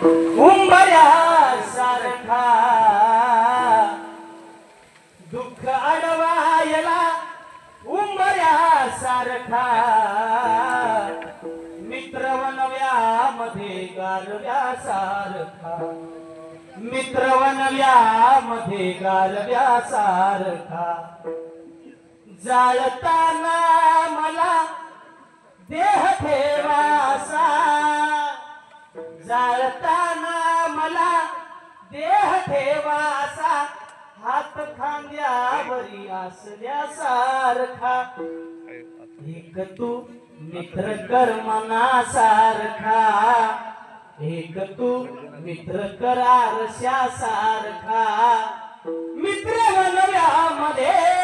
उंबऱ्या सारखा दुःख अडवायला उंबऱ्या सारखा मित्र वनव्यामध्ये गारव्या सारखा मित्र वनव्यामध्ये गारव्या सारखा जाळताना मला देह ठेवासा जाळताना मला देह ठेवासा हात खांद्यावरी असल्यासारखा एक तू मित्र कर मनासारखा एक तू मित्र कर आरशासारखा मित्र वनव्यामध्ये